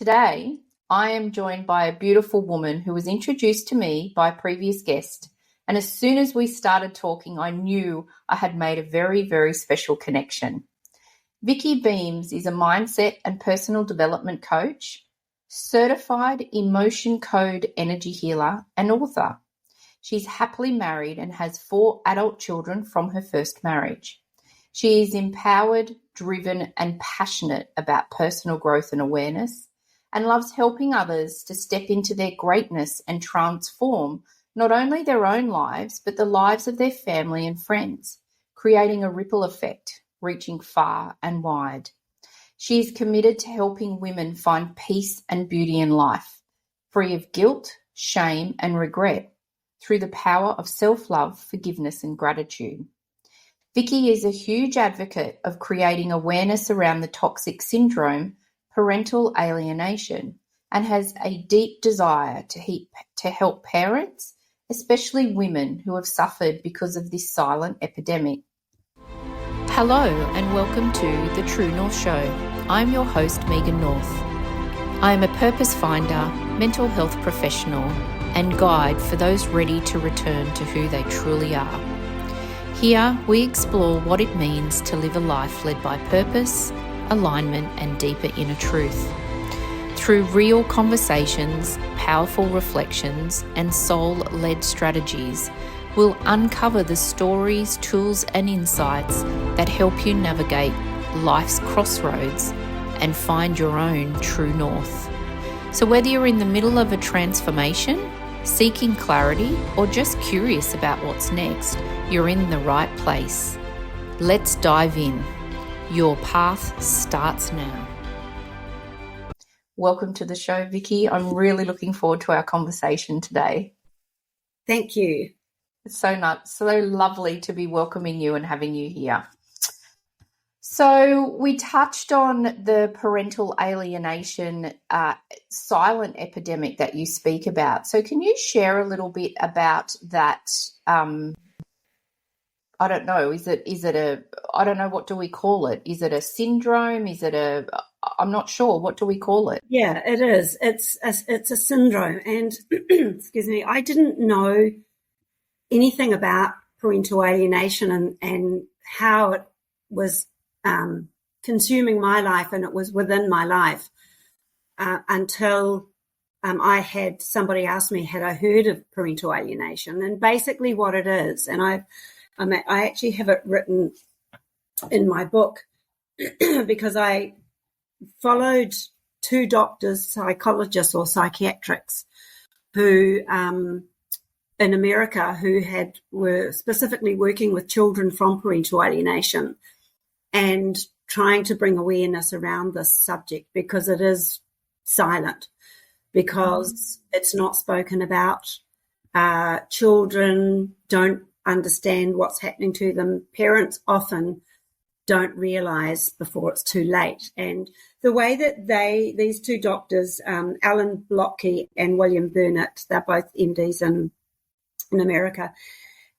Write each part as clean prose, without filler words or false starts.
Today, I am joined by a beautiful woman who was introduced to me by a previous guest, and as soon as we started talking, I knew I had made a very, very special connection. Vicki Beames is a mindset and personal development coach, certified emotion code energy healer, and author. She's happily married and has 4 adult children from her first marriage. She is empowered, driven, and passionate about personal growth and awareness, and loves helping others to step into their greatness and transform not only their own lives, but the lives of their family and friends, creating a ripple effect, reaching far and wide. She is committed to helping women find peace and beauty in life, free of guilt, shame, and regret, through the power of self-love, forgiveness, and gratitude. Vicki is a huge advocate of creating awareness around the toxic syndrome, parental alienation, and has a deep desire to help parents, especially women who have suffered because of this silent epidemic. Hello and welcome to The True North Show. I'm your host, Megan North. I am a purpose finder, mental health professional, and guide for those ready to return to who they truly are. Here, we explore what it means to live a life led by purpose, alignment, and deeper inner truth. Through real conversations, powerful reflections, and soul-led strategies, we'll uncover the stories, tools, and insights that help you navigate life's crossroads and find your own true north. So whether you're in the middle of a transformation, seeking clarity, or just curious about what's next, you're in the right place. Let's dive in. Your path starts now. Welcome to the show, Vicki. I'm really looking forward to our conversation today. Thank you. It's so lovely to be welcoming you and having you here. So we touched on the parental alienation silent epidemic that you speak about. So can you share a little bit about that? I don't know. I don't know, what do we call it? Is it a syndrome? I'm not sure. What do we call it? Yeah, it is. It's a syndrome. And excuse me, I didn't know anything about parental alienation and how it was consuming my life, and it was within my life until I had somebody ask me, had I heard of parental alienation? And basically what it is, and I actually have it written in my book because I followed 2 doctors, psychologists or psychiatrists who in America who were specifically working with children from parental alienation and trying to bring awareness around this subject, because it is silent, because it's not spoken about. Children don't understand what's happening to them. Parents often don't realize before it's too late. And the way that these 2 doctors, Alan Blockey and William Burnett, they're both MDs in America,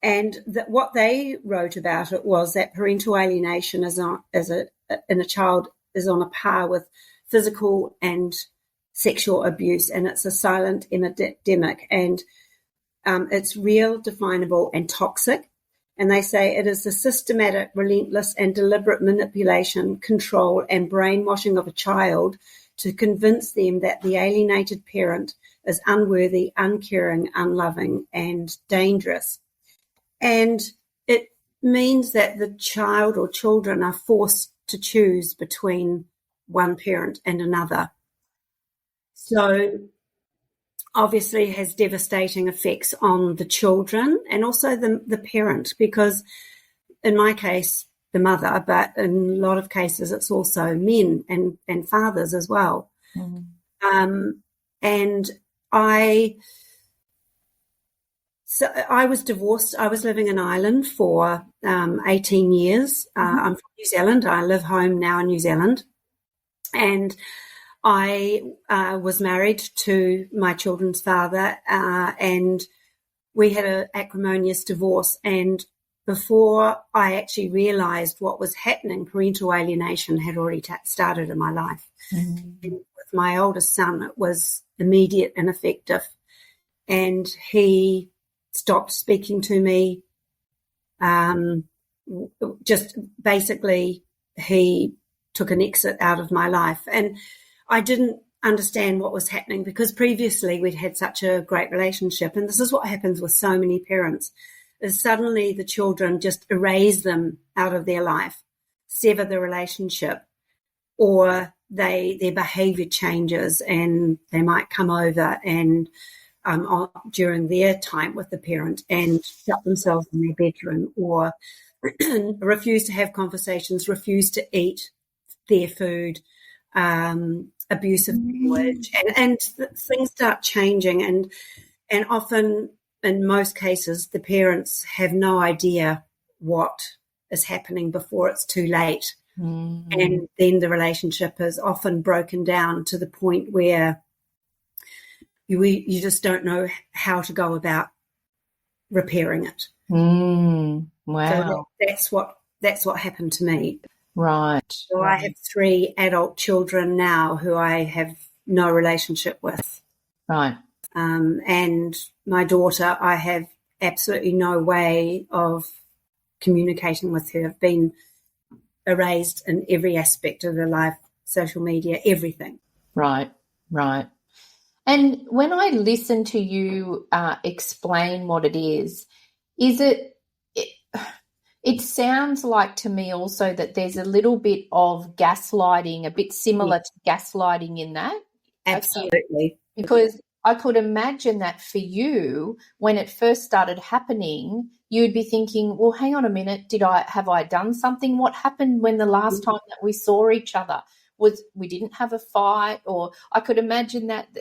and what they wrote about it was that parental alienation in a child is on a par with physical and sexual abuse, and it's a silent epidemic, and it's real, definable, and toxic. And they say it is the systematic, relentless, and deliberate manipulation, control, and brainwashing of a child to convince them that the alienated parent is unworthy, uncaring, unloving, and dangerous. And it means that the child or children are forced to choose between one parent and another. So obviously has devastating effects on the children and also the parent, because in my case, the mother, but in a lot of cases it's also men and fathers as well. Mm-hmm. And I was divorced. I was living in Ireland for 18 years. I'm from New Zealand. I live home now in New Zealand. And I was married to my children's father, and we had an acrimonious divorce. And before I actually realised what was happening, parental alienation had already started in my life with my oldest son, it was immediate and effective. And he stopped speaking to me. Just basically, he took an exit out of my life. And I didn't understand what was happening because previously we'd had such a great relationship. And this is what happens with so many parents, is suddenly the children just erase them out of their life, sever the relationship, or their behavior changes and they might come over and during their time with the parent and shut themselves in their bedroom, or refuse to have conversations, refuse to eat their food, abusive language, and things start changing. And often, in most cases, the parents have no idea what is happening before it's too late. And then the relationship is often broken down to the point where you just don't know how to go about repairing it. Wow. So that's what happened to me. Right. So I have 3 adult children now who I have no relationship with. Right. And my daughter, I have absolutely no way of communicating with her. I've been erased in every aspect of her life, social media, everything. Right. And when I listen to you explain what it is it sounds like to me also that there's a little bit of gaslighting, a bit similar to gaslighting in that. Absolutely. Because I could imagine that for you, when it first started happening, you'd be thinking, well, hang on a minute, have I done something? What happened when the last time that we saw each other? Was we didn't have a fight? Or I could imagine that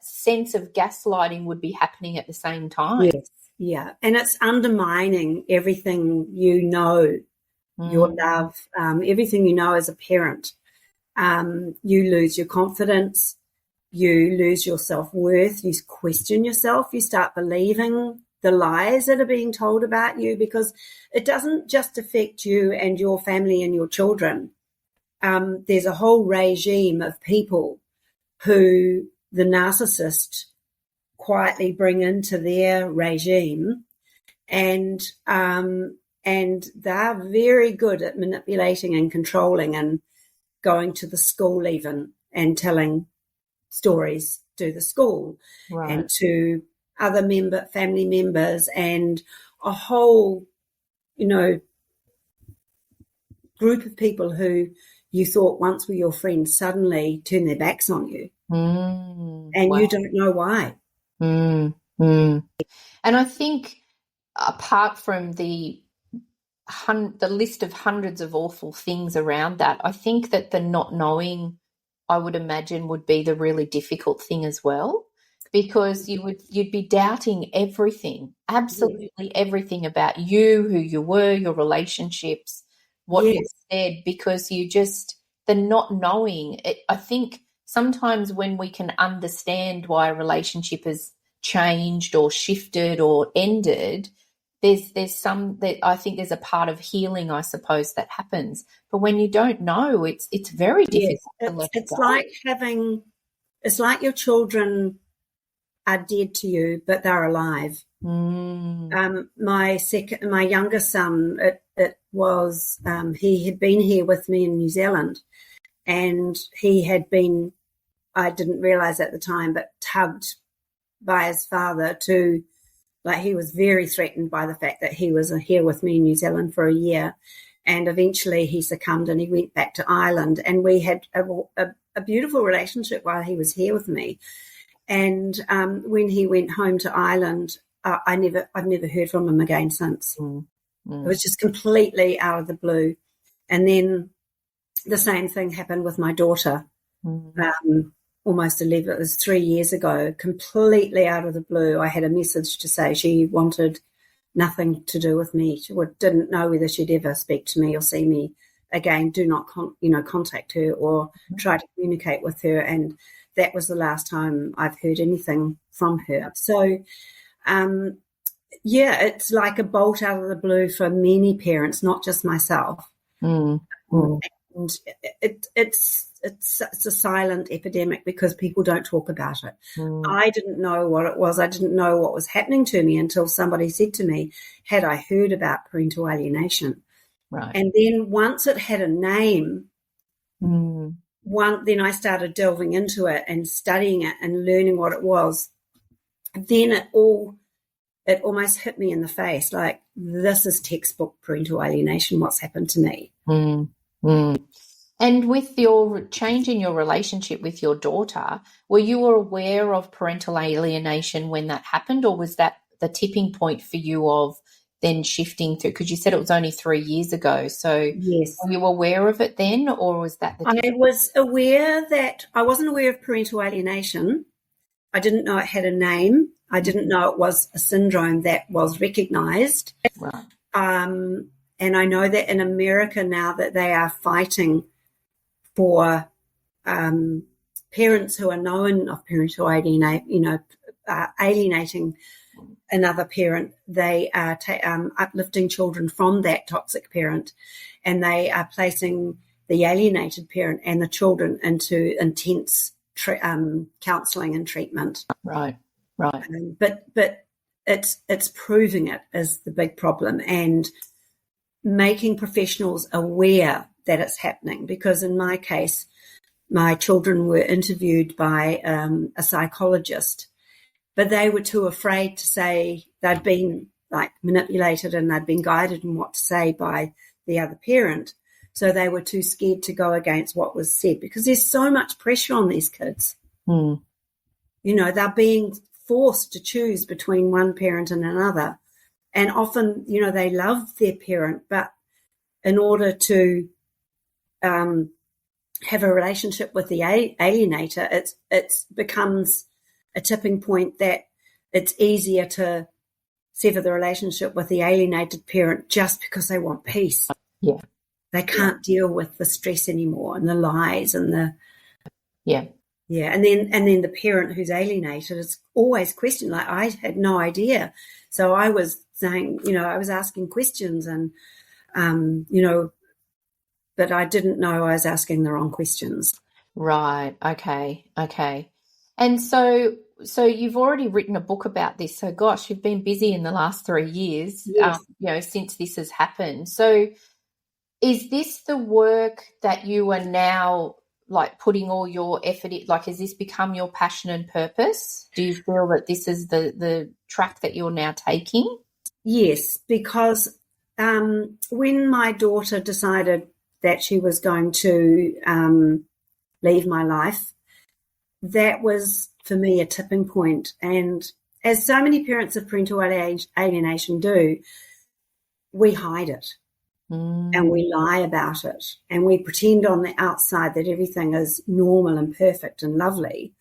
sense of gaslighting would be happening at the same time. Yes. Yeah, and it's undermining everything you know, your love, everything you know as a parent. You lose your confidence, you lose your self-worth, you question yourself, you start believing the lies that are being told about you, because it doesn't just affect you and your family and your children. There's a whole regime of people who the narcissist quietly bring into their regime, and they're very good at manipulating and controlling and going to the school even and telling stories to the school. Right. And to other family members, and a whole, group of people who you thought once were your friends suddenly turn their backs on you, and you don't know why. And I think apart from the list of hundreds of awful things around that, I think that the not knowing, I would imagine, would be the really difficult thing as well, because you'd be doubting everything, absolutely everything about you, who you were, your relationships, what you said, because the not knowing. I think sometimes when we can understand why a relationship has changed or shifted or ended, there's some that I think there's a part of healing, I suppose, that happens. But when you don't know, it's very difficult to let it go. It's like your children are dead to you, but they're alive. My younger son, it was he had been here with me in New Zealand, and he had been, I didn't realize at the time, but tugged by his father to, he was very threatened by the fact that he was here with me in New Zealand for a year, and eventually he succumbed and he went back to Ireland, and we had a beautiful relationship while he was here with me. And when he went home to Ireland, I've never heard from him again since. It was just completely out of the blue. And then the same thing happened with my daughter. Almost 11, it was 3 years ago, completely out of the blue. I had a message to say she wanted nothing to do with me. She didn't know whether she'd ever speak to me or see me again. Do not contact her or try to communicate with her. And that was the last time I've heard anything from her. So, it's like a bolt out of the blue for many parents, not just myself. And it's a silent epidemic because people don't talk about it. Mm. I didn't know what it was. I didn't know what was happening to me until somebody said to me, had I heard about parental alienation? Right. And then once it had a name, Mm. then I started delving into it and studying it and learning what it was. Then it almost hit me in the face, like, this is textbook parental alienation, what's happened to me. Mm. Mm. And with your change in your relationship with your daughter, were you aware of parental alienation when that happened, or was that the tipping point for you of then shifting through? Because you said it was only 3 years ago. So Yes. were you aware of it then, or was that the I was aware that I wasn't aware of parental alienation. I didn't know it had a name. I didn't know it was a syndrome that was recognised. Right. And I know that in America now that they are fighting for parents who are known of parental alienating another parent. They are uplifting children from that toxic parent, and they are placing the alienated parent and the children into intense counselling and treatment. Right. Right. But it's proving it is the big problem, and making professionals aware that it's happening. Because in my case, my children were interviewed by a psychologist, but they were too afraid to say they'd been like manipulated and they'd been guided in what to say by the other parent. So they were too scared to go against what was said, because there's so much pressure on these kids. Mm. You know, they're being forced to choose between one parent and another. And often, you know, they love their parent, but in order to have a relationship with the alienator, it becomes a tipping point that it's easier to sever the relationship with the alienated parent just because they want peace. Yeah. They can't deal with the stress anymore and the lies and the Yeah. and then the parent who's alienated is always questioned. Like, I had no idea, so I was saying, you know, I was asking questions and you know, but I didn't know I was asking the wrong questions. Right. Okay. Okay. And so you've already written a book about this. So gosh, you've been busy in the last 3 years, Yes. you know, since this has happened. So is this the work that you are now like putting all your effort in? Like, has this become your passion and purpose? Do you feel that this is the track that you're now taking? Yes, because when my daughter decided that she was going to leave my life, that was for me a tipping point. And as so many parents of parental alienation do, we hide it. And we lie about it, and we pretend on the outside that everything is normal and perfect and lovely,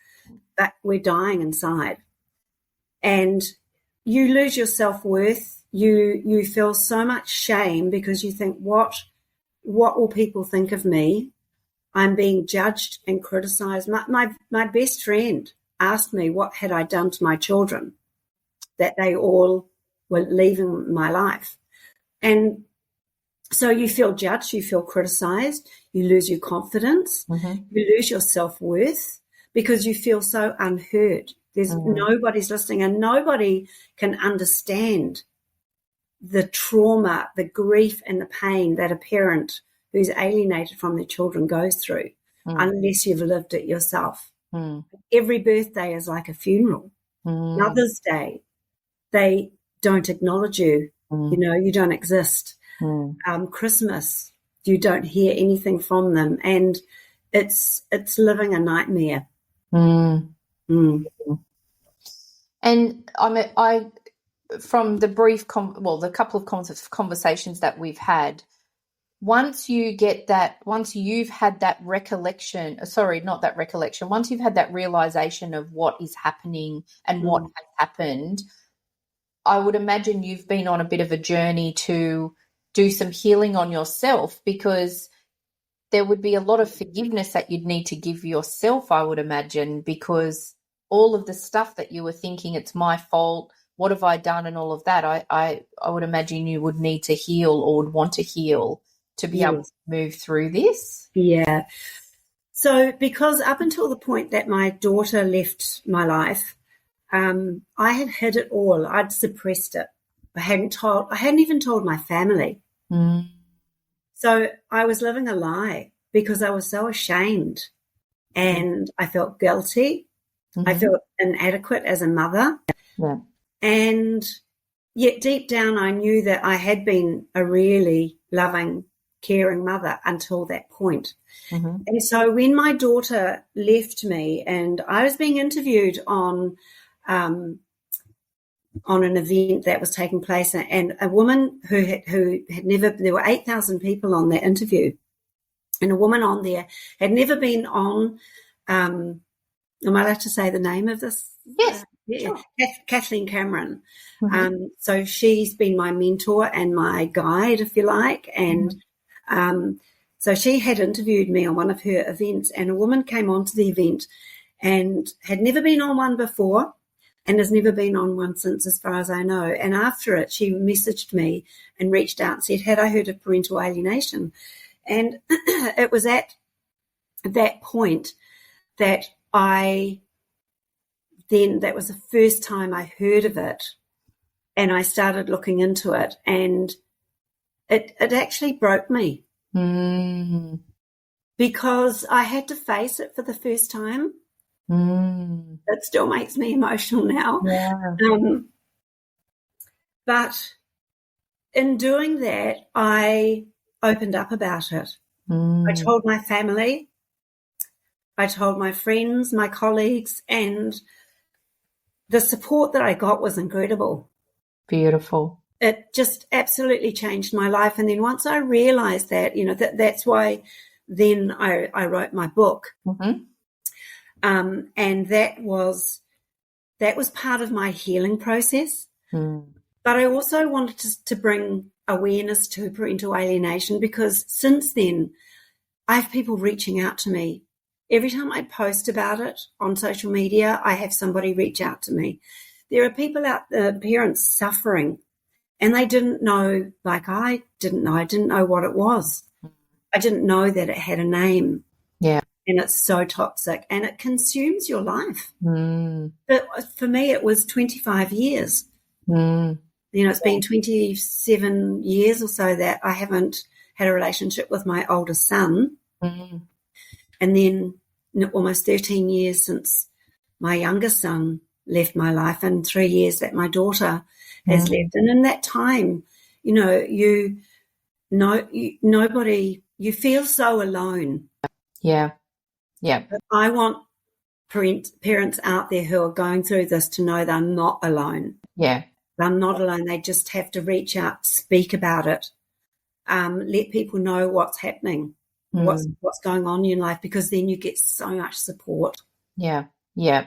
but we're dying inside. And you lose your self-worth. You feel so much shame because you think, what will people think of me? I'm being judged and criticized. My best friend asked me what had I done to my children that they all were leaving my life. And so you feel judged, you feel criticized, you lose your confidence, you lose your self-worth because you feel so unheard. There's nobody's listening, and nobody can understand the trauma, the grief and the pain that a parent who's alienated from their children goes through unless you've lived it yourself. Every birthday is like a funeral. Mother's Day, they don't acknowledge you. You know, you don't exist. Christmas, you don't hear anything from them, and it's living a nightmare. And I from the brief, the couple of conversations that we've had, once you've had that once you've had that realization of what is happening and what has happened, I would imagine you've been on a bit of a journey to do some healing on yourself, because there would be a lot of forgiveness that you'd need to give yourself, I would imagine, because all of the stuff that you were thinking, it's my fault, what have I done, and all of that, I would imagine you would need to heal or would want to heal to be able to move through this. Yeah. So because up until the point that my daughter left my life, I had hid it all. I'd suppressed it. I hadn't even told my family. Mm. So I was living a lie because I was so ashamed and I felt guilty. Mm-hmm. I felt inadequate as a mother. Yeah. And yet deep down I knew that I had been a really loving, caring mother until that point. Mm-hmm. And so when my daughter left me and I was being interviewed on an event that was taking place, and a woman who had never, there were 8,000 people on that interview, and a woman on there had never been on, am I allowed to say the name of this? Yes. Yeah, Sure. Kathleen Cameron. Mm-hmm. So she's been my mentor and my guide, if you like, and so she had interviewed me on one of her events, and a woman came onto the event and had never been on one before and has never been on one since, as far as I know. And after it, she messaged me and reached out and said, had I heard of parental alienation? And it was at that point that that was the first time I heard of it, and I started looking into it, and it actually broke me. Mm. Because I had to face it for the first time. Mm. It still makes me emotional now. Yeah. But in doing that, I opened up about it. Mm. I told my family, I told my friends, my colleagues, and the support that I got was incredible. Beautiful. It just absolutely changed my life. And then once I realized that, that's why then I wrote my book. Mm-hmm. And that was part of my healing process. Mm. But I also wanted to bring awareness to parental alienation, because since then I have people reaching out to me. Every time I post about it on social media, I have somebody reach out to me. There are people out there, parents suffering, and they didn't know, like I didn't know what it was. I didn't know that it had a name. Yeah. And it's so toxic and it consumes your life. Mm. But for me, it was 25 years. Mm. It's been 27 years or so that I haven't had a relationship with my oldest son. Mm. And then almost 13 years since my youngest son left my life, and 3 years that my daughter has left. And in that time, nobody, you feel so alone. Yeah. Yeah. But I want parents out there who are going through this to know they're not alone. Yeah. They're not alone. They just have to reach out, speak about it, let people know what's happening, what's going on in your life, because then you get so much support. Yeah. Yeah.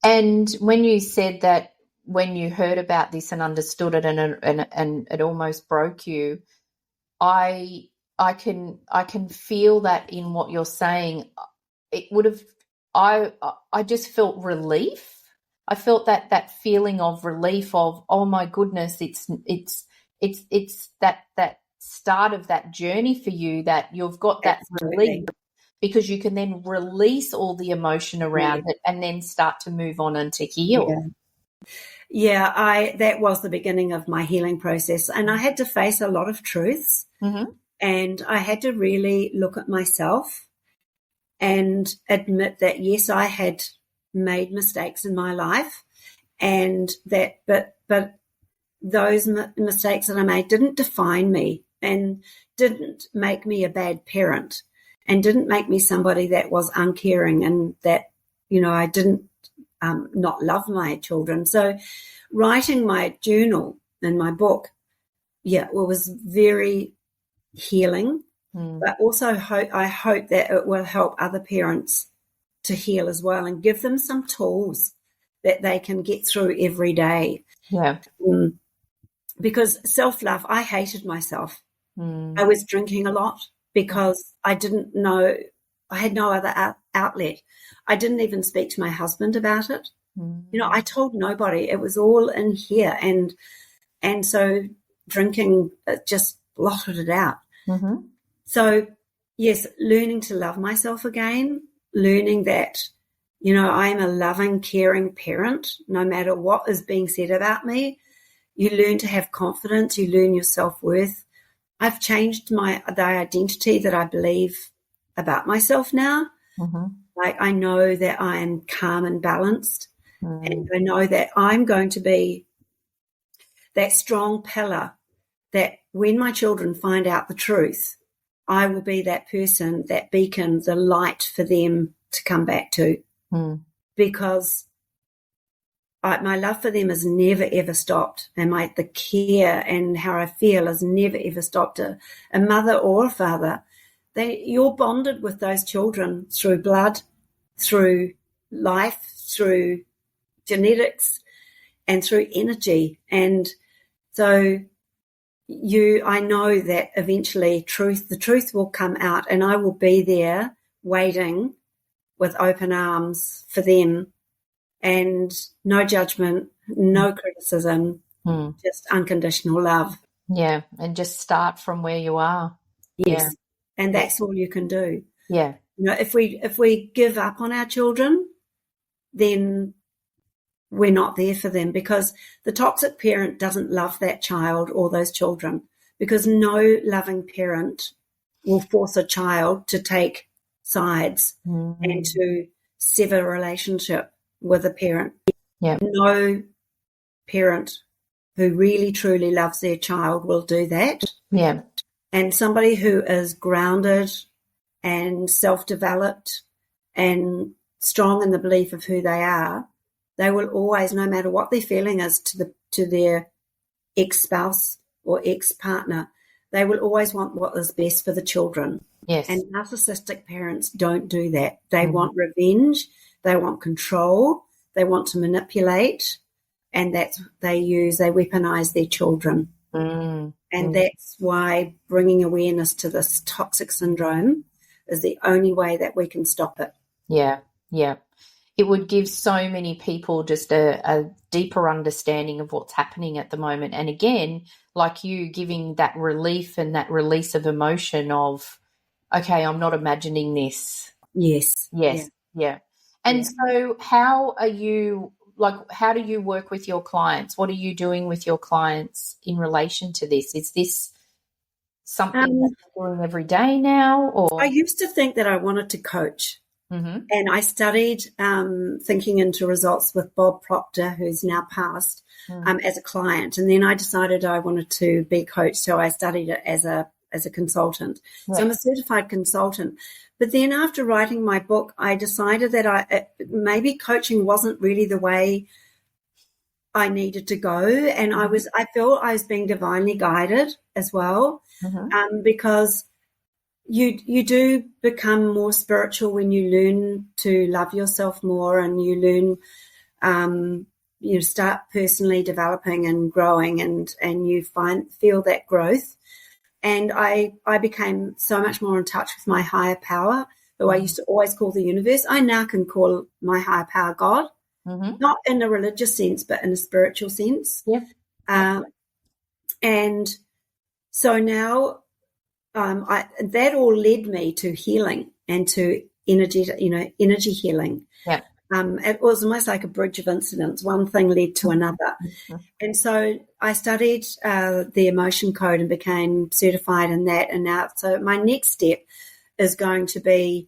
And when you said that, when you heard about this and understood it, and it almost broke you, I can feel that in what you're saying. It would have. I just felt relief. I felt that feeling of relief of, oh my goodness, it's that start of that journey for you, that you've got that relief, because you can then release all the emotion around it and then start to move on and to heal. Yeah, that was the beginning of my healing process, and I had to face a lot of truths, and I had to really look at myself and admit that, yes, I had made mistakes in my life, and that, but those mistakes that I made didn't define me and didn't make me a bad parent and didn't make me somebody that was uncaring and that, I didn't not love my children. So writing my journal and my book, it was very healing, but also I hope that it will help other parents to heal as well and give them some tools that they can get through every day. Yeah. Because self-love, I hated myself. I was drinking a lot because I didn't know, I had no other outlet. I didn't even speak to my husband about it. I told nobody. It was all in here. And so drinking just blotted it out. So yes, learning to love myself again, learning that, I'm a loving, caring parent, no matter what is being said about me. You learn to have confidence, you learn your self-worth. I've changed the identity that I believe about myself now. Mm-hmm. Like, I know that I am calm and balanced, Mm. and I know that I'm going to be that strong pillar that when my children find out the truth, I will be that person, that beacon, the light for them to come back to. Mm. Because my love for them has never, ever stopped. And the care and how I feel has never, ever stopped. A mother or a father, you're bonded with those children through blood, through life, through genetics, and through energy. And so I know that eventually the truth will come out, and I will be there waiting with open arms for them, and no judgment, no criticism, just unconditional love. Yeah, and just start from where you are. Yes, and that's all you can do. Yeah. If we give up on our children, then we're not there for them, because the toxic parent doesn't love that child or those children, because no loving parent will force a child to take sides and to sever a relationship with a parent. Yeah. No parent who really truly loves their child will do that. Yeah. And somebody who is grounded and self-developed and strong in the belief of who they are, they will always, no matter what their feeling is to their ex-spouse or ex-partner, they will always want what is best for the children. Yes. And narcissistic parents don't do that. They want revenge, they want control, they want to manipulate, and they weaponize their children. And that's why bringing awareness to this toxic syndrome is the only way that we can stop it. Yeah, yeah. It would give so many people just a deeper understanding of what's happening at the moment. And again, like you, giving that relief and that release of emotion of, okay, I'm not imagining this. Yes. Yeah. And so how do you work with your clients? What are you doing with your clients in relation to this? Is this something that you're doing every day now? Or I used to think that I wanted to coach. And I studied thinking into results with Bob Proctor, who's now passed, as a client. And then I decided I wanted to be coached, so I studied it as a consultant. So I'm a certified consultant. But then after writing my book, I decided that maybe coaching wasn't really the way I needed to go. And I felt I was being divinely guided as well, because you do become more spiritual when you learn to love yourself more, and you learn, you start personally developing and growing, and you feel that growth. And I became so much more in touch with my higher power, who I used to always call the universe. I now can call my higher power God, not in a religious sense, but in a spiritual sense. And so now, that all led me to healing and to energy healing. It was almost like a bridge of incidents. One thing led to another. And so I studied the emotion code and became certified in that. And now, so my next step is going to be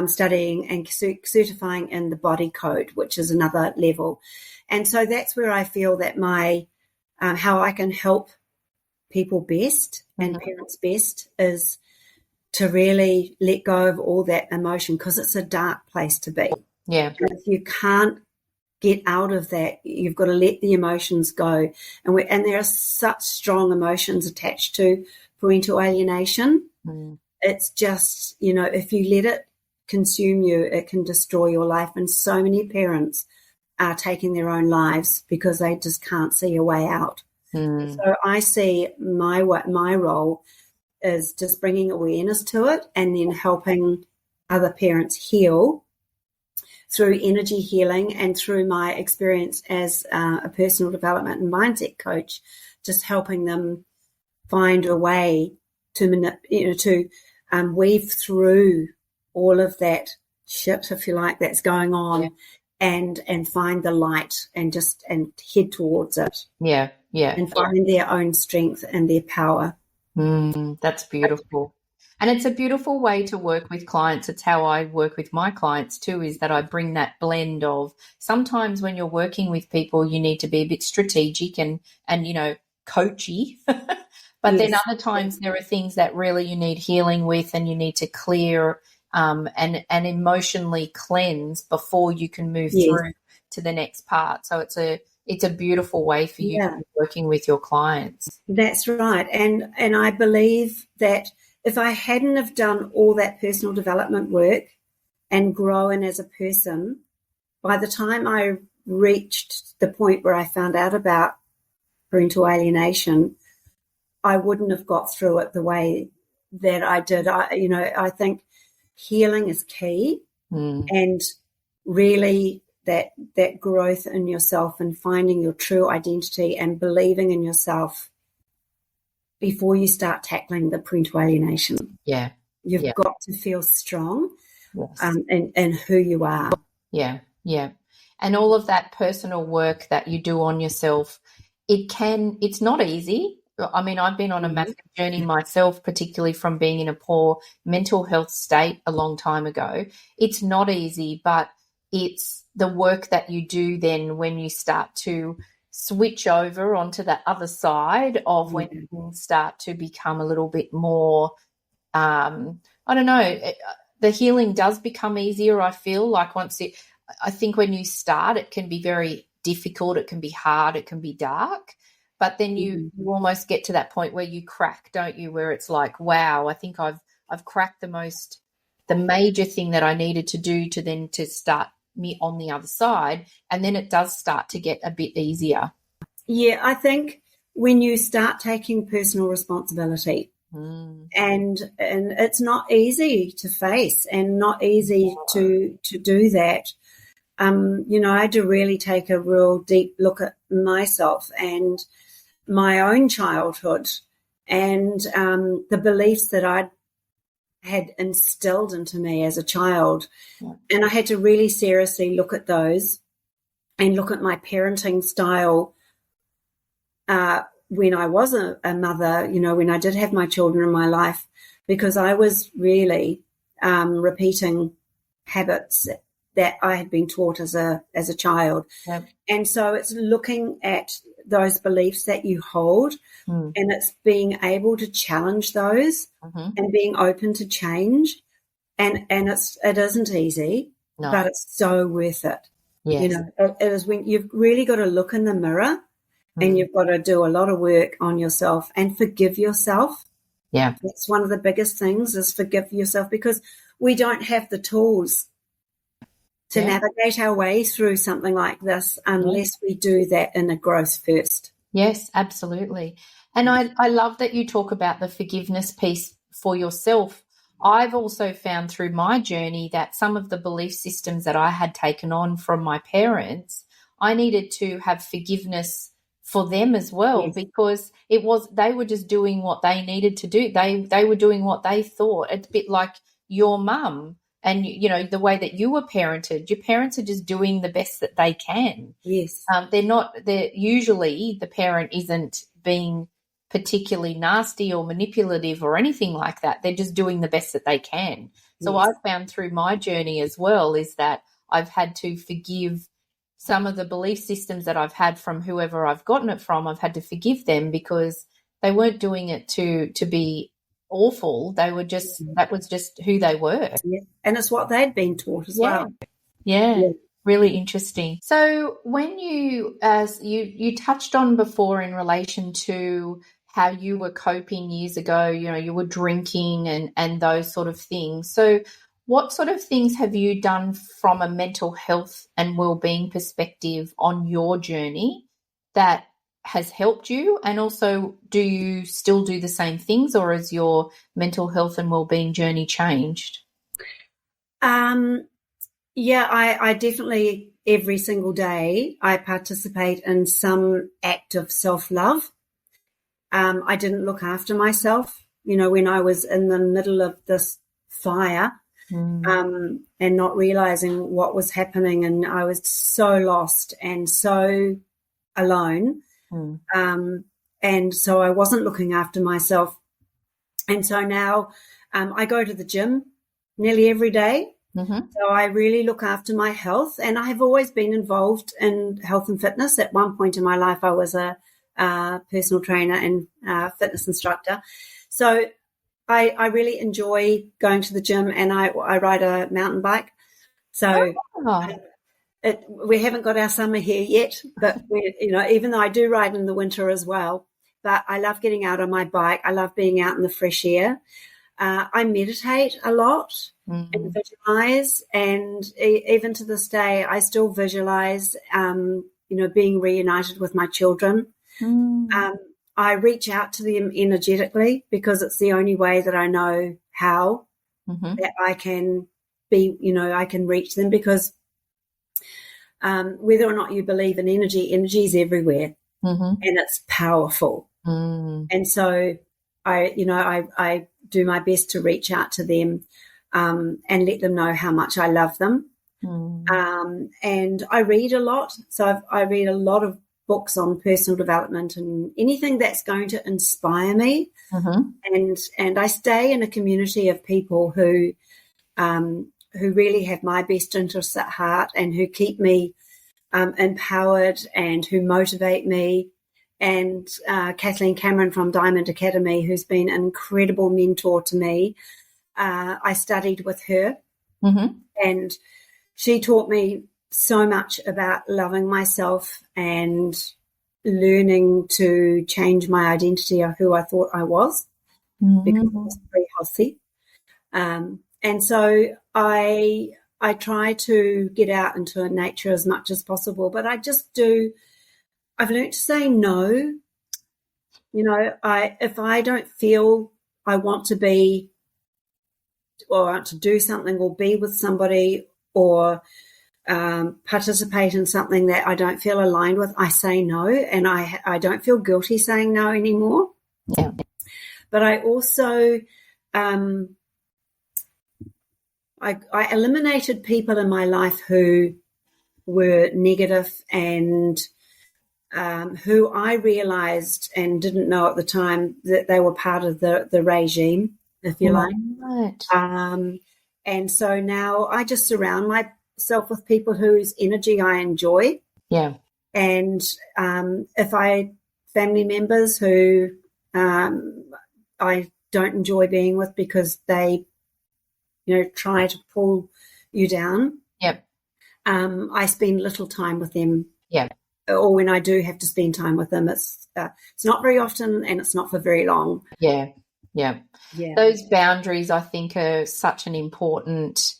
studying and certifying in the body code, which is another level. And so that's where I feel that how I can help people best and parents best is to really let go of all that emotion, because it's a dark place to be. And if you can't get out of that, you've got to let the emotions go. And there are such strong emotions attached to parental alienation. It's just, if you let it consume you, it can destroy your life. And so many parents are taking their own lives because they just can't see a way out. So I see my role is just bringing awareness to it, and then helping other parents heal through energy healing, and through my experience as a personal development and mindset coach, just helping them find a way to weave through all of that shit, if you like, that's going on, and find the light and head towards it. Yeah. And find their own strength and their power. That's beautiful. And it's a beautiful way to work with clients. It's how I work with my clients too, is that I bring that blend of, sometimes when you're working with people, you need to be a bit strategic and coachy. But then other times there are things that really you need healing with, and you need to clear and emotionally cleanse before you can move through to the next part. So it's a beautiful way for you to be working with your clients. That's right. And I believe that if I hadn't have done all that personal development work and grown as a person, by the time I reached the point where I found out about parental alienation, I wouldn't have got through it the way that I did. I think healing is key, and really that growth in yourself and finding your true identity and believing in yourself before you start tackling the parental alienation. Yeah. You've got to feel strong in who you are. Yeah. And all of that personal work that you do on yourself, it's not easy. I mean, I've been on a massive journey myself, particularly from being in a poor mental health state a long time ago. It's not easy, but it's the work that you do then when you start to switch over onto the other side of when things start to become a little bit more, I don't know, the healing does become easier, I feel. Like I think when you start, it can be very difficult, it can be hard, it can be dark. But then you almost get to that point where you crack, don't you, where it's like, wow, I think I've cracked the major thing that I needed to do to start me on the other side. And then it does start to get a bit easier. Yeah, I think when you start taking personal responsibility, and it's not easy to face and not easy to do that. I had to really take a real deep look at myself and my own childhood and the beliefs that I'd had instilled into me as a child. And I had to really seriously look at those and look at my parenting style when I was a mother, when I did have my children in my life, because I was really repeating habits that I had been taught as a child. And so it's looking at those beliefs that you hold and it's being able to challenge those and being open to change. And it isn't easy, but it's so worth it. Yes. It is when you've really got to look in the mirror and you've got to do a lot of work on yourself and forgive yourself. Yeah. That's one of the biggest things, is forgive yourself, because we don't have the tools to navigate our way through something like this unless we do that inner growth first. Yes, absolutely. And I love that you talk about the forgiveness piece for yourself. I've also found through my journey that some of the belief systems that I had taken on from my parents, I needed to have forgiveness for them as well, because they were just doing what they needed to do. They were doing what they thought. It's a bit like your mum. And, the way that you were parented, your parents are just doing the best that they can. Yes. They're usually the parent isn't being particularly nasty or manipulative or anything like that. They're just doing the best that they can. So I've found through my journey as well is that I've had to forgive some of the belief systems that I've had from whoever I've gotten it from. I've had to forgive them because they weren't doing it to be awful. They were just, that was just who they were. Yeah. And it's what they'd been taught as well. Yeah. Really interesting. So when as you touched on before in relation to how you were coping years ago, you were drinking and those sort of things. So what sort of things have you done from a mental health and well-being perspective on your journey that has helped you? And also, do you still do the same things, or has your mental health and well-being journey changed? I definitely, every single day, I participate in some act of self-love. I didn't look after myself when I was in the middle of this fire, and not realizing what was happening. And I was so lost and so alone. And so I wasn't looking after myself. And so now I go to the gym nearly every day. So I really look after my health, and I have always been involved in health and fitness. At one point in my life, I was a personal trainer and fitness instructor. So I really enjoy going to the gym, and I ride a mountain bike. So we haven't got our summer here yet, but even though I do ride in the winter as well, but I love getting out on my bike. I love being out in the fresh air. I meditate a lot and visualize, and even to this day, I still visualize, being reunited with my children. I reach out to them energetically because it's the only way that I know how that I can be, I can reach them, because whether or not you believe in energy is everywhere, and it's powerful. And so I do my best to reach out to them and let them know how much I love them. And I read a lot. So I read a lot of books on personal development and anything that's going to inspire me. And I stay in a community of people who really have my best interests at heart, and who keep me empowered, and who motivate me. And Kathleen Cameron from Diamond Academy, who's been an incredible mentor to me. I studied with her, and she taught me so much about loving myself and learning to change my identity of who I thought I was, because I was very healthy. And so I try to get out into nature as much as possible, but I just do. I've learned to say no. If I don't feel I want to be, or want to do something, or be with somebody, or participate in something that I don't feel aligned with, I say no, and I don't feel guilty saying no anymore. Yeah. But I also I eliminated people in my life who were negative, and who I realized and didn't know at the time that they were part of the regime, if you like. And so now I just surround myself with people whose energy I enjoy. Yeah. And if family members who I don't enjoy being with because they, try to pull you down. Yep. I spend little time with them. Yeah. Or when I do have to spend time with them, it's not very often, and it's not for very long. Yeah. Those boundaries, I think, are such an important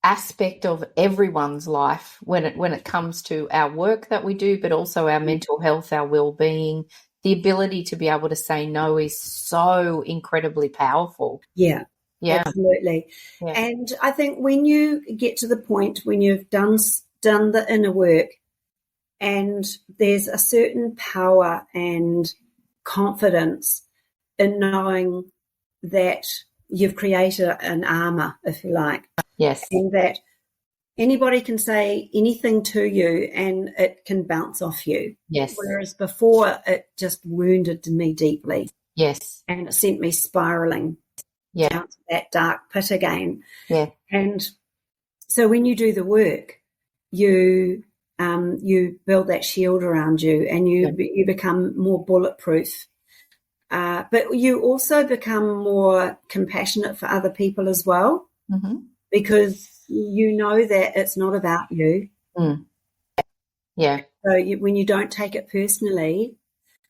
aspect of everyone's life when it comes to our work that we do, but also our mental health, our well-being. The ability to be able to say no is so incredibly powerful. Yeah. Absolutely. Yeah. And I think when you get to the point when you've done the inner work, and there's a certain power and confidence in knowing that you've created an armor, if you like. Yes. And that anybody can say anything to you and it can bounce off you. Yes. Whereas before, it just wounded me deeply. Yes. And it sent me spiraling down to that dark pit again. Yeah. And so when you do the work, you build that shield around you, and you become more bulletproof. But you also become more compassionate for other people as well, because you know that it's not about you. Yeah. So when you don't take it personally,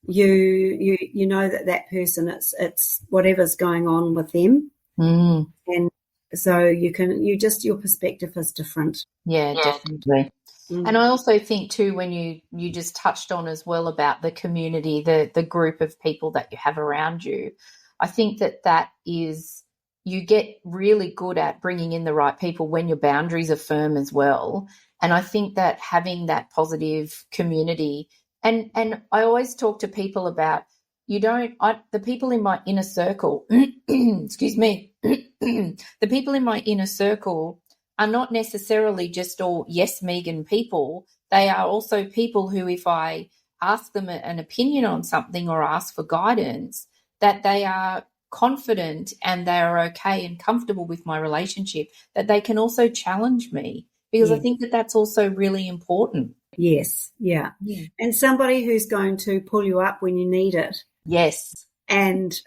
you know that person, it's whatever's going on with them, and so your perspective is different. Yeah, definitely. And I also think too, when you just touched on as well about the community, the group of people that you have around you, I think that is, you get really good at bringing in the right people when your boundaries are firm as well. And I think that having that positive community, and I always talk to people about, the people in my inner circle, excuse me, the people in my inner circle are not necessarily just all yes, Megan people. They are also people who, if I ask them an opinion on something or ask for guidance, that they are confident and they are okay and comfortable with my relationship, that they can also challenge me, because I think that that's also really important. Yes, yeah. And somebody who's going to pull you up when you need it. Yes. And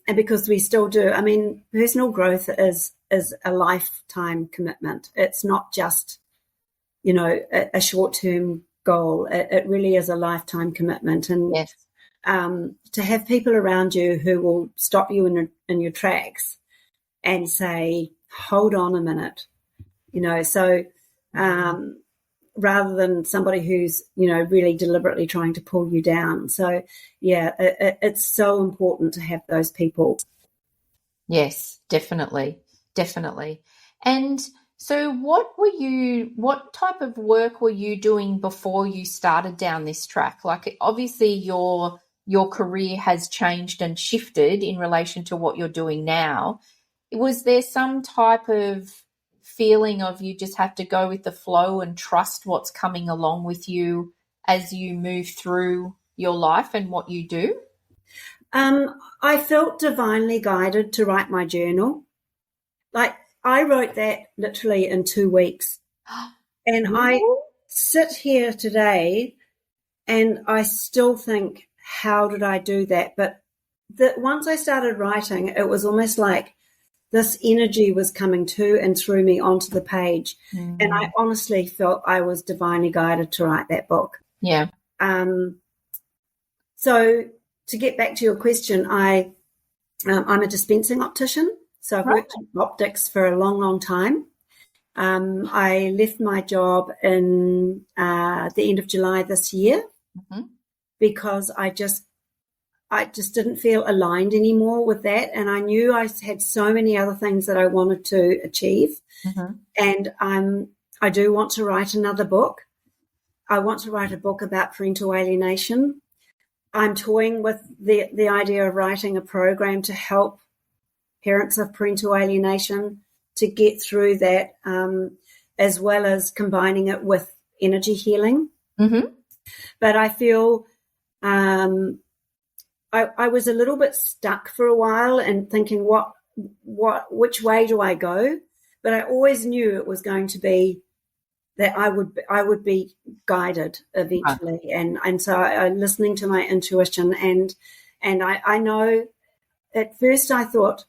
because we still do, I mean, personal growth is a lifetime commitment. It's not just, a short-term goal. It really is a lifetime commitment. And yes. To have people around you who will stop you in your tracks and say, hold on a minute, so rather than somebody who's, really deliberately trying to pull you down. So, yeah, it's so important to have those people. Yes, definitely. Definitely. And so what type of work were you doing before you started down this track? Like, obviously your career has changed and shifted in relation to what you're doing now. Was there some type of feeling of you just have to go with the flow and trust what's coming along with you as you move through your life and what you do? I felt divinely guided to write my journal. Like, I wrote that literally in 2 weeks. And I sit here today and I still think, how did I do that? But once I started writing, it was almost like this energy was coming to and through me onto the page. And I honestly felt I was divinely guided to write that book. Yeah. So to get back to your question, I'm a dispensing optician. So I've worked in optics for a long, long time. I left my job in the end of July this year because I just didn't feel aligned anymore with that. And I knew I had so many other things that I wanted to achieve. And I do want to write another book. I want to write a book about parental alienation. I'm toying with the idea of writing a program to help parents of parental alienation to get through that, as well as combining it with energy healing. But I feel I was a little bit stuck for a while and thinking, which way do I go? But I always knew it was going to be that I would be guided eventually, and so I'm listening to my intuition, and I know at first I thought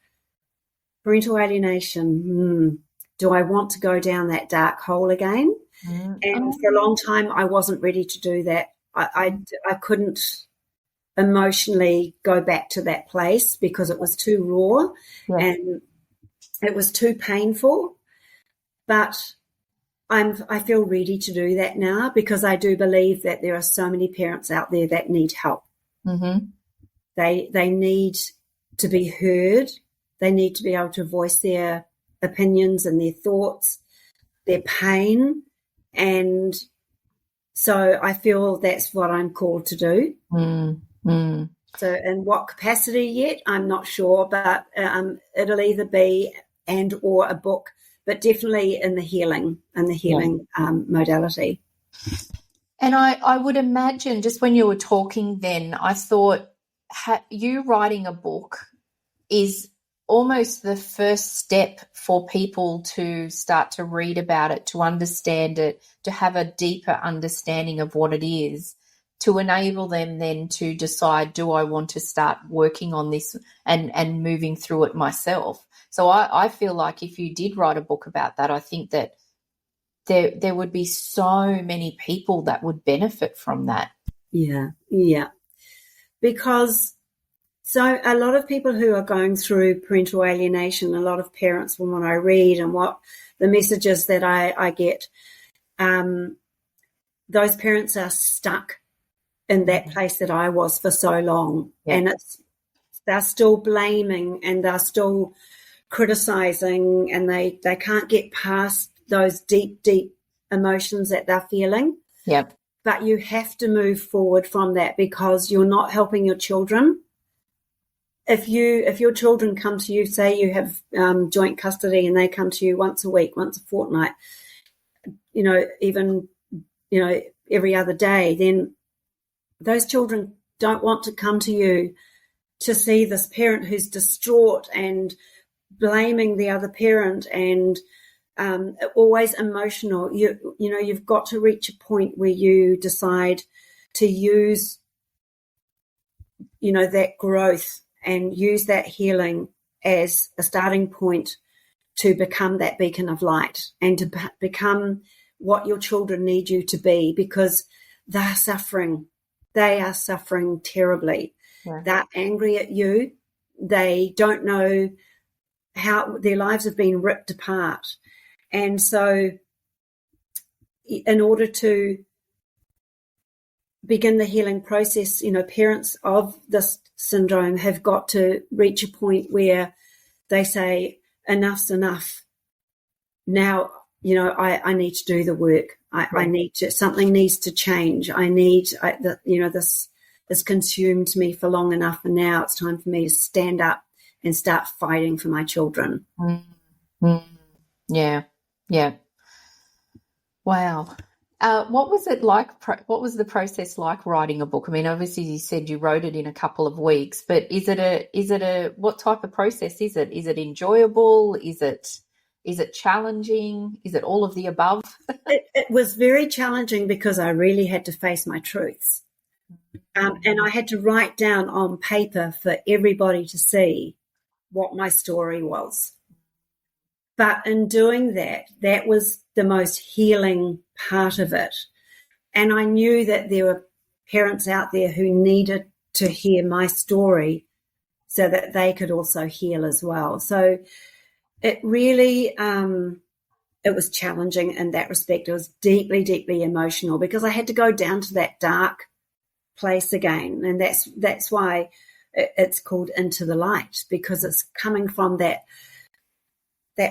parental alienation. Do I want to go down that dark hole again? And for a long time, I wasn't ready to do that. I couldn't emotionally go back to that place because it was too raw and it was too painful. But I feel ready to do that now because I do believe that there are so many parents out there that need help. They need to be heard. They need to be able to voice their opinions and their thoughts, their pain. And so I feel that's what I'm called to do. So in what capacity yet, I'm not sure, but it'll either be and or a book, but definitely in the healing modality. And I would imagine, just when you were talking then, I thought you writing a book is almost the first step for people to start to read about it, to understand it, to have a deeper understanding of what it is, to enable them then to decide, do I want to start working on this and moving through it myself? So I feel like if you did write a book about that, I think that there would be so many people that would benefit from that. Yeah. Because so a lot of people who are going through parental alienation, a lot of parents, from what I read and what the messages that I get, those parents are stuck in that place that I was for so long. And they're still blaming and they're still criticizing, and they can't get past those deep, deep emotions that they're feeling. but you have to move forward from that because you're not helping your children. If your children come to you, say you have joint custody, and they come to you once a week, once a fortnight, even every other day, then those children don't want to come to you to see this parent who's distraught and blaming the other parent and always emotional. You've got to reach a point where you decide to use, that growth and use that healing as a starting point to become that beacon of light and to become what your children need you to be, because they're suffering. They are suffering terribly. Yeah. They're angry at you. They don't know how their lives have been ripped apart. And so in order to begin the healing process, parents of this syndrome have got to reach a point where they say, enough's enough. Now, I need to do the work. I need to, something needs to change. This has consumed me for long enough, and now it's time for me to stand up and start fighting for my children. Mm-hmm. Yeah. Wow. What was it like? What was the process like writing a book? I mean, obviously you said you wrote it in a couple of weeks, but is it what type of process is it? Is it enjoyable? Is it challenging? Is it all of the above? It was very challenging because I really had to face my truths. And I had to write down on paper for everybody to see what my story was. But in doing that, that was the most healing part of it. And I knew that there were parents out there who needed to hear my story so that they could also heal as well. So it really, it was challenging in that respect. It was deeply, deeply emotional because I had to go down to that dark place again. And that's why it's called Into the Light, because it's coming from that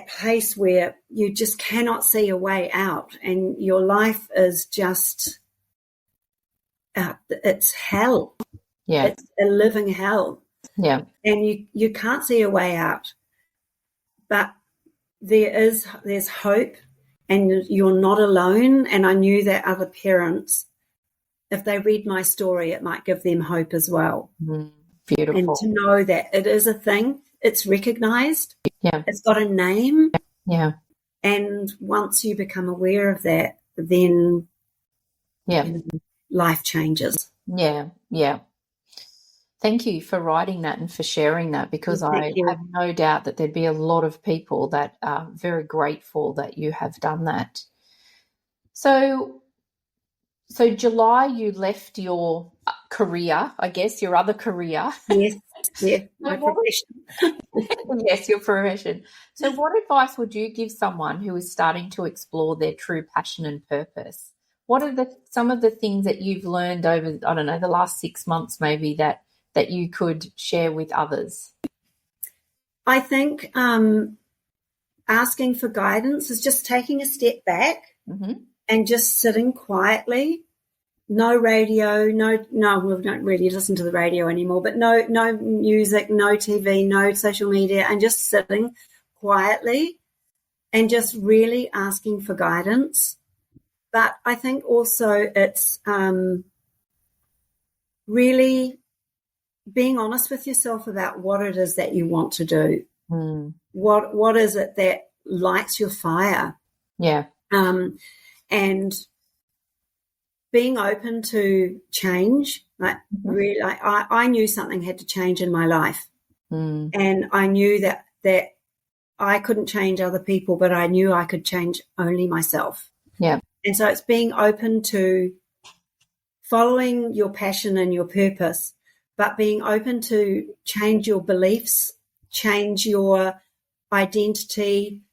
place where you just cannot see a way out, and your life is just, it's hell. Yeah. It's a living hell. Yeah. And you can't see a way out. But there's hope, and you're not alone. And I knew that other parents, if they read my story, it might give them hope as well. Beautiful. And to know that it is a thing, it's recognized. Yeah. It's got a name. Yeah. And once you become aware of that, then life changes. Yeah. Yeah. Thank you for writing that and for sharing that, because I have no doubt that there'd be a lot of people that are very grateful that you have done that. So July, you left your career, I guess, your other career. Yes, yeah, my profession. Yes, your profession. So what advice would you give someone who is starting to explore their true passion and purpose? What are some of the things that you've learned over, I don't know, the last 6 months maybe that you could share with others? I think asking for guidance is just taking a step back and just sitting quietly. No radio, we don't really listen to the radio anymore, but no music, no TV, no social media, and just sitting quietly and just really asking for guidance. But I think also it's really being honest with yourself about what it is that you want to do. What is it that lights your fire? Yeah. And being open to change. Really, I knew something had to change in my life. And I knew that I couldn't change other people, but I knew I could change only myself. Yeah. And so it's being open to following your passion and your purpose, but being open to change your beliefs, change your identity,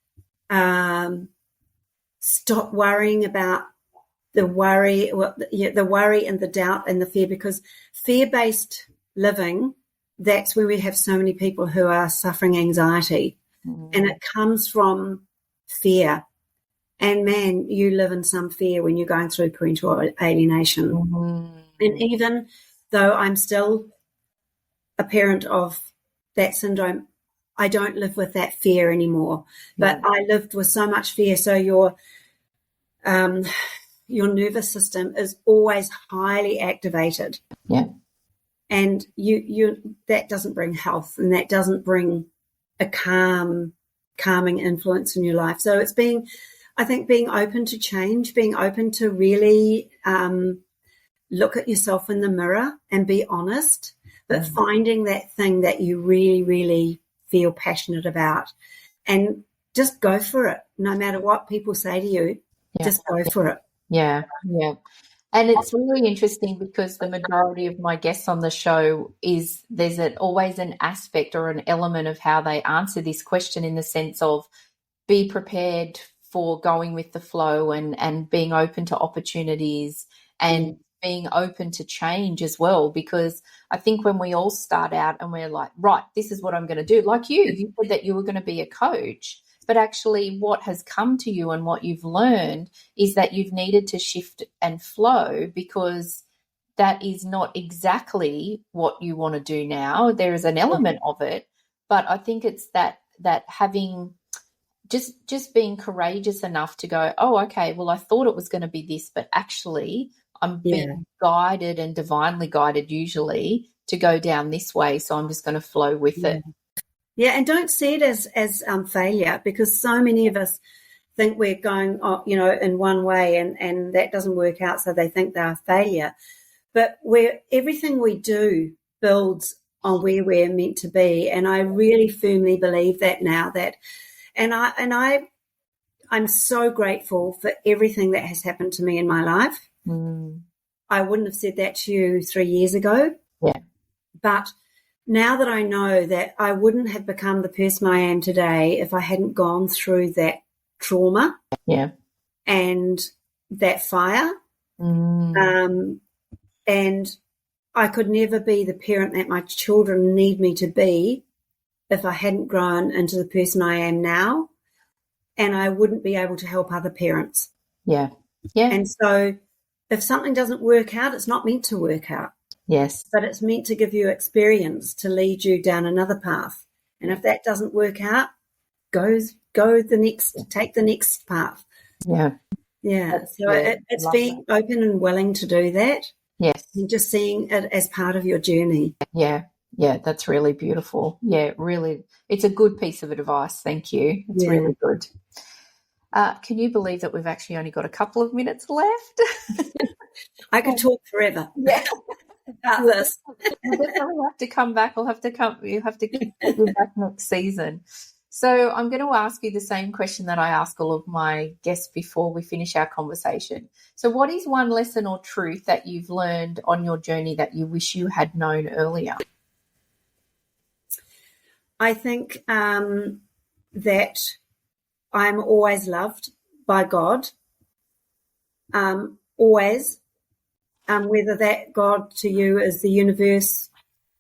stop worrying about the worry and the doubt and the fear, because fear-based living, that's where we have so many people who are suffering anxiety. And it comes from fear. And man, you live in some fear when you're going through parental alienation. Mm-hmm. And even though I'm still a parent of that syndrome, I don't live with that fear anymore. But I lived with so much fear. So your nervous system is always highly activated. Yeah. And you that doesn't bring health, and that doesn't bring a calming influence in your life. So it's being open to change, being open to really look at yourself in the mirror and be honest, but finding that thing that you really, really feel passionate about, and just go for it. No matter what people say to you, just go for it. Yeah, yeah. And it's really interesting because the majority of my guests on the show there's always an aspect or an element of how they answer this question, in the sense of be prepared for going with the flow and being open to opportunities and being open to change as well. Because I think when we all start out and we're like, right, this is what I'm going to do. Like you said that you were going to be a coach. But actually what has come to you and what you've learned is that you've needed to shift and flow, because that is not exactly what you want to do now. There is an element of it, but I think it's that having just being courageous enough to go, oh, okay, well, I thought it was going to be this, but actually I'm being guided and divinely guided usually to go down this way. So I'm just going to flow with it. Yeah, and don't see it as failure, because so many of us think we're going, in one way, and that doesn't work out, so they think they're a failure. But everything we do builds on where we're meant to be, and I really firmly believe that now. I'm so grateful for everything that has happened to me in my life. I wouldn't have said that to you 3 years ago. Yeah, but now that I know that I wouldn't have become the person I am today if I hadn't gone through that trauma and that fire. And I could never be the parent that my children need me to be if I hadn't grown into the person I am now, and I wouldn't be able to help other parents. Yeah. Yeah. And so if something doesn't work out, it's not meant to work out. Yes. But it's meant to give you experience to lead you down another path. And if that doesn't work out, take the next path. Yeah. Yeah. So it's being open and willing to do that. Yes. And just seeing it as part of your journey. Yeah. Yeah. That's really beautiful. Yeah. Really. It's a good piece of advice. Thank you. It's really good. Can you believe that we've actually only got a couple of minutes left? I could talk forever. Yeah. About this. We'll definitely have to come back. We'll have to get you back next season. So I'm going to ask you the same question that I ask all of my guests before we finish our conversation. So what is one lesson or truth that you've learned on your journey that you wish you had known earlier? I think that I'm always loved by God, always. Whether that God to you is the universe,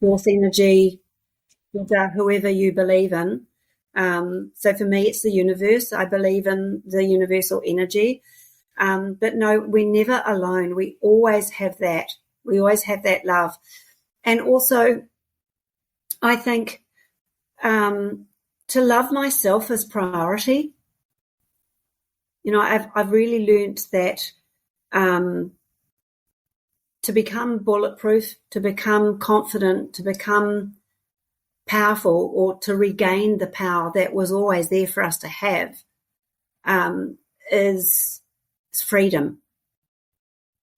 force energy, Buddha, whoever you believe in. So for me, it's the universe. I believe in the universal energy. But no, we're never alone. We always have that. We always have that love. And also, I think to love myself is priority. I've really learnt that to become bulletproof, to become confident, to become powerful, or to regain the power that was always there for us to have, is freedom.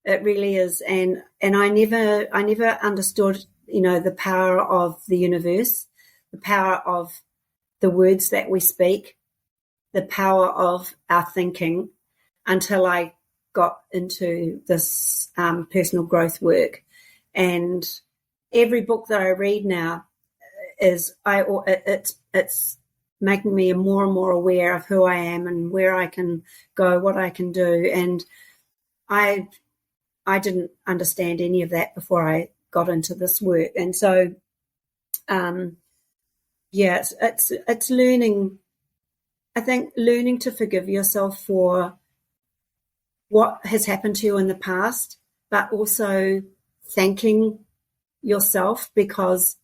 It really is. And I never understood, the power of the universe, the power of the words that we speak, the power of our thinking, until I got into this personal growth work. And every book that I read now it's making me more and more aware of who I am and where I can go, what I can do. And I didn't understand any of that before I got into this work. And so it's learning I think learning to forgive yourself for what has happened to you in the past, but also thanking yourself because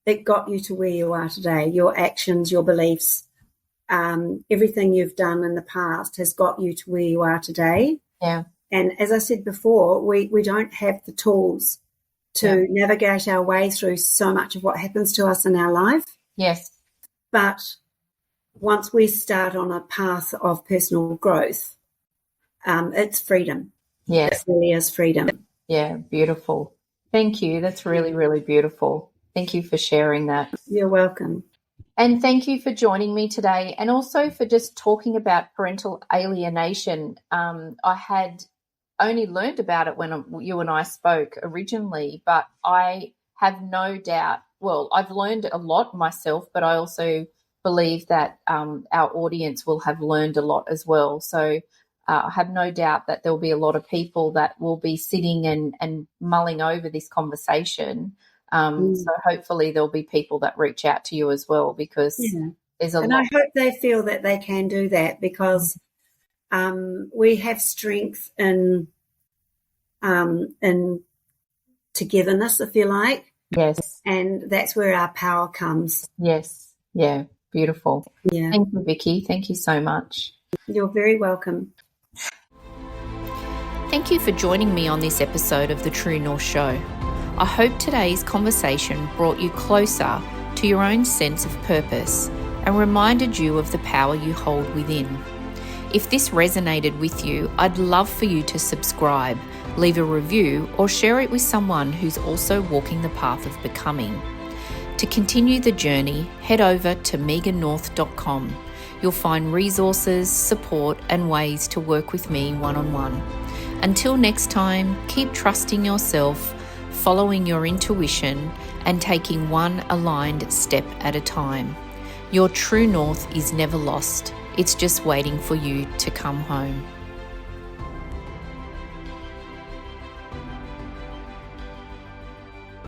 it got you to where you are today. Your actions, your beliefs, everything you've done in the past has got you to where you are today. Yeah. And as I said before, we don't have the tools to navigate our way through so much of what happens to us in our life. Yes. But once we start on a path of personal growth, it's freedom. Yes. It really is freedom. Yeah, beautiful. Thank you. That's really, really beautiful. Thank you for sharing that. You're welcome. And thank you for joining me today, and also for just talking about parental alienation. I had only learned about it when you and I spoke originally, but I have no doubt, well, I've learned a lot myself, but I also believe that our audience will have learned a lot as well. So I have no doubt that there'll be a lot of people that will be sitting and mulling over this conversation. So hopefully there'll be people that reach out to you as well, because there's a lot. And I hope they feel that they can do that, because we have strength in togetherness, if you like. Yes. And that's where our power comes. Yes. Yeah. Beautiful. Yeah. Thank you, Vicki. Thank you so much. You're very welcome. Thank you for joining me on this episode of The True North Show. I hope today's conversation brought you closer to your own sense of purpose and reminded you of the power you hold within. If this resonated with you, I'd love for you to subscribe, leave a review, or share it with someone who's also walking the path of becoming. To continue the journey, head over to megannorth.com. You'll find resources, support, and ways to work with me one-on-one. Until next time, keep trusting yourself, following your intuition, and taking one aligned step at a time. Your true north is never lost. It's just waiting for you to come home.